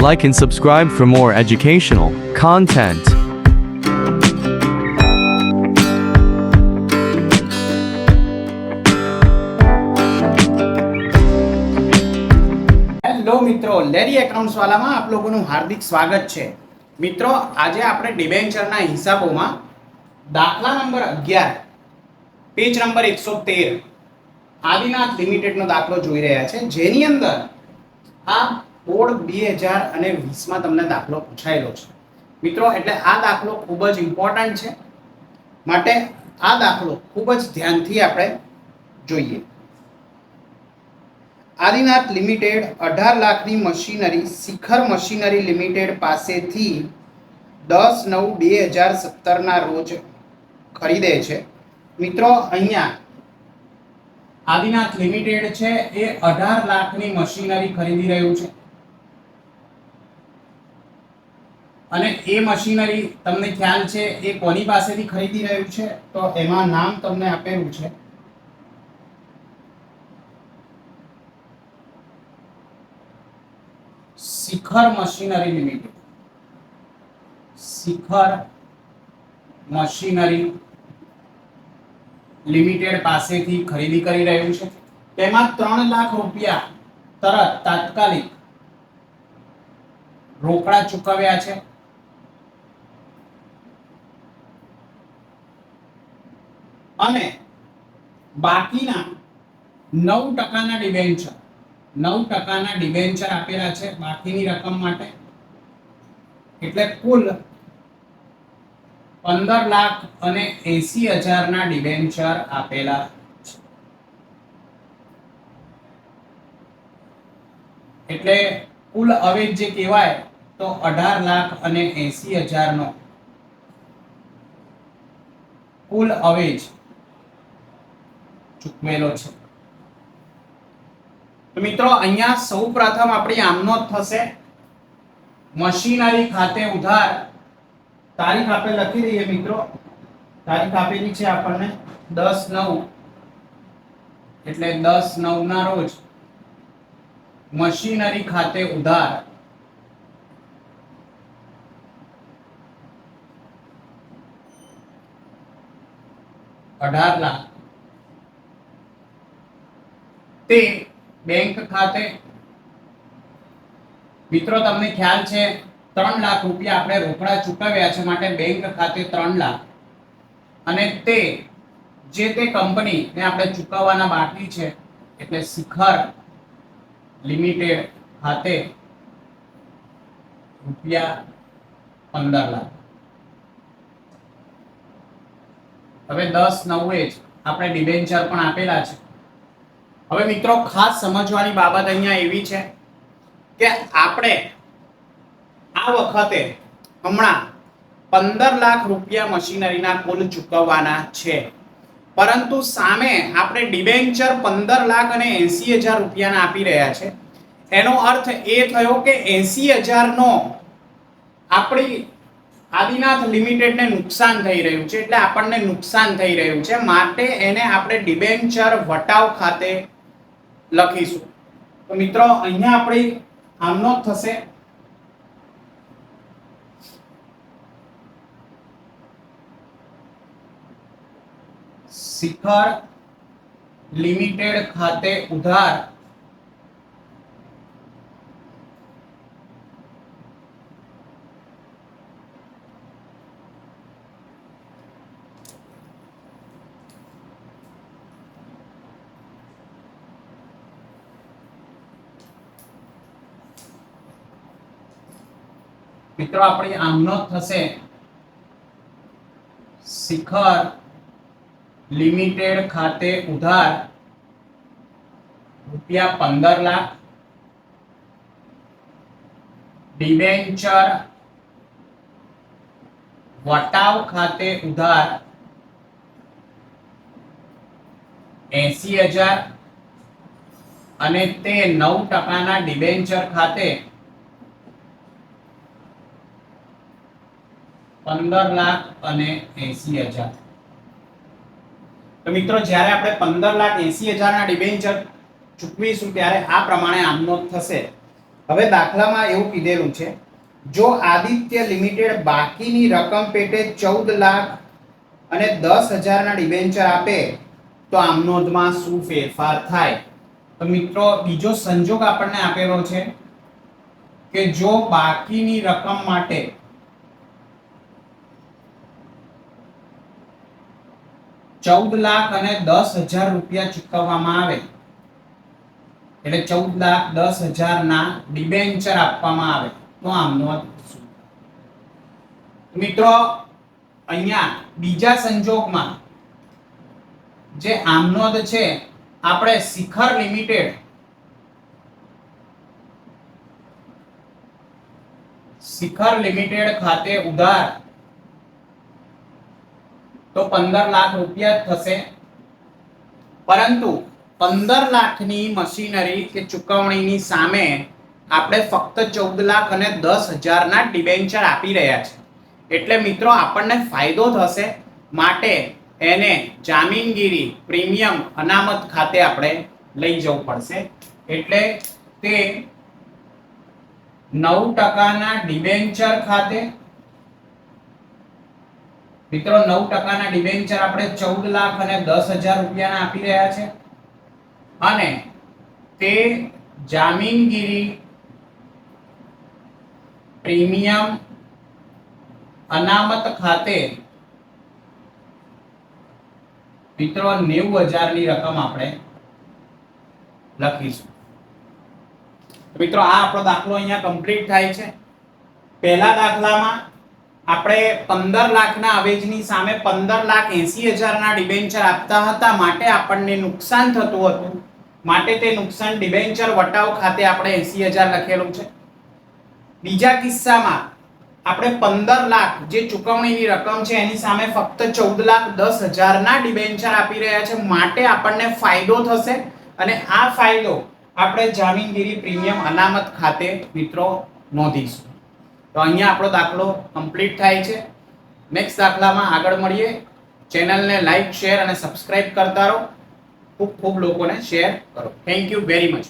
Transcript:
Like and subscribe for more educational content. Hello મિત્રો, Larry accounts વાલામાં આપ લોકોનું હાર્દિક સ્વાગત છે। મિત્રો, આજે આપણે ડિબેન્ચરના હિસાબોમાં દાખલા નંબર 11 પેજ નંબર 113 આદિનાથ લિમિટેડનો દાખલો જોઈ રહ્યા છે, જેની અંદર આ બોર્ડ 2020માં તમને દાખલો પૂછાયેલો છે। મિત્રો, એટલે આ દાખલો ખૂબ જ ઇમ્પોર્ટન્ટ છે, માટે આ દાખલો ખૂબ જ ધ્યાનથી આપણે જોઈએ। આદિનાથ લિમિટેડ 18 લાખની મશીનરી શિખર મશીનરી લિમિટેડ પાસેથી 10/9/2017 ના રોજ ખરીદે છે। મિત્રો, અહીંયા આદિનાથ લિમિટેડ છે એ 18 લાખની મશીનરી ખરીદી રહ્યું છે, અને એ મશીનરી તમને ખ્યાલ છે એ કોની પાસેથી ખરીદી રહ્યું છે, તો એમાં નામ તમને આપેલું છે શિખર મશીનરી લિમિટેડ। શિખર મશીનરી લિમિટેડ પાસેથી ખરીદી કરી રહ્યું છે। તેમાં 3 લાખ રૂપિયા તરત તાત્કાલિક રોકડા ચૂકવ્યા છે, અને બાકીના 9% ડિબેન્ચર 9% ડિબેન્ચર આપેલા છે બાકીની રકમ માટે, એટલે કુલ 15,80,000 ના ડિબેન્ચર આપેલા છે। એટલે કુલ અવેજ જે કહેવાય તો 18,80,000 નો કુલ અવેજ ચૂકવેલો છે। તો મિત્રો, અહીંયા સૌપ્રથમ આપણી આમનો થશે મશીનરી ખાતે ઉધાર। તારીખ આપણે લખી દઈએ મિત્રો, તારીખ આપેલી છે આપણને 10/9, એટલે 10/9 ના રોજ મશીનરી ખાતે ઉધાર 18 લાખ તે બેંક ખાતે। મિત્રો, તમને ખ્યાલ છે 3 લાખ રૂપિયા આપણે રોકડા ચૂકવ્યા છે, માટે બેંક ખાતે 3 લાખ, અને તે જે તે કંપનીને આપણે ચૂકવવાના બાકી છે, એટલે શિખર લિમિટેડ ખાતે રૂપિયા 15 લાખ। હવે 10/9 જ આપણે ડિબેન્ચર પણ આપેલા છે। હવે મિત્રો, ખાસ સમજવાની બાબત અહીંયા એવી છે કે આપણે આ વખતે હમણાં 15 લાખ રૂપિયા મશીનરીના કુલ ચૂકવવાના છે, પરંતુ સામે આપણે ડિબેન્ચર 15,80,000 રૂપિયાના આપી રહ્યા છે। એનો અર્થ એ થયો કે 80,000 નો આપણી આદિનાથ લિમિટેડને નુકસાન થઈ રહ્યું છે, એટલે આપણને નુકસાન થઈ રહ્યું છે, માટે એને આપણે ડિબેન્ચર વટાવ ખાતે લખીશું। તો મિત્રો, અહીંયા આપણી આમનો થશે શિખર લિમિટેડ ખાતે ઉધાર મિત્રો, આપણી આમનો થશે શિખર લિમિટેડ ખાતે ઉધાર રૂપિયા 15 લાખ, ડિબેન્ચર વટાવ ખાતે ઉધાર 80,000, અને તે 9% ડિબેન્ચર ખાતે 15,80,000। તો મિત્રો, જ્યારે આપણે 15,80,000 ના ડિબેન્ચર ચૂકવીશું ત્યારે આ પ્રમાણે આમનો થશે હવે દાખલામાં એવું કીધેલું છે, જો આદિત્ય લિમિટેડ બાકીની રકમ પેટે 14 લાખ અને 10,000 ના ડિબેન્ચર આપે તો આમ નોંધમાં શું ફેરફાર થાય? તો મિત્રો બીજો સંજોગ આપણને આપેલો છે કે જો બાકીની રકમ માટે 14 લાખ અને 10,000 રૂપિયા ચૂકવવામાં આવે, એટલે 14,10,000 ના ડિબેન્ચર આપવામાં આવે તો આમ નોંધ શું? મિત્રો અહીંયા બીજા સંજોગમાં જે આમનોંધ છે આપણે શિખર લિમિટેડ ખાતે ઉધાર તો 15 લાખ રૂપિયા થશે, પરંતુ 15 લાખની મશીનરી કે ચુકવણીની સામે આપણે ફક્ત 14 લાખ અને 10,000 ના ડિબેન્ચર આપી રહ્યા છે, એટલે મિત્રો આપણને ફાયદો થશે, માટે એને જામીનગીરી પ્રીમિયમ અનામત ખાતે આપણે લઈ જવું પડશે, એટલે તે 9% ના ડિબેન્ચર ખાતે, મિત્રો 9% ના ડિબેન્ચર આપણે 14 લાખ અને 10,000 રૂપિયાના આપી રહ્યા છે, અને તે જામીનગીરી પ્રીમિયમ અનામત ખાતે મિત્રો 90,000 ની રકમ આપણે લખીશું. મિત્રો આ આપણો દાખલો અહીંયા કમ્પ્લીટ થાય છે. પહેલા દાખલામાં આપણે 15 લાખના અવેજની સામે 15,80,000 ના ડિબેન્ચર આપતા હતા, માટે આપણને નુકસાન થતું હતું, માટે તે નુકસાન ડિબેન્ચર વટાવ ખાતે આપણે 80,000 લખેલું છે. બીજા કિસ્સામાં આપણે 15 લાખ જે ચુકવણીની રકમ છે એની સામે ફક્ત 14,10,000 ના ડિબેન્ચર આપી રહ્યા છે, માટે આપણને ફાયદો થશે, અને આ ફાયદો આપણે જામીનગીરી પ્રીમિયમ અનામત ખાતે મિત્રો નોંધીશું. તો અહીંયા આપણો દાખલો કમ્પ્લીટ થાય છે. નેક્સ્ટ દાખલામાં આગળ મળીએ. ચેનલને લાઈક, શેર અને સબસ્ક્રાઇબ કરતા રહો. ખૂબ લોકોને શેર કરો. Thank you very much.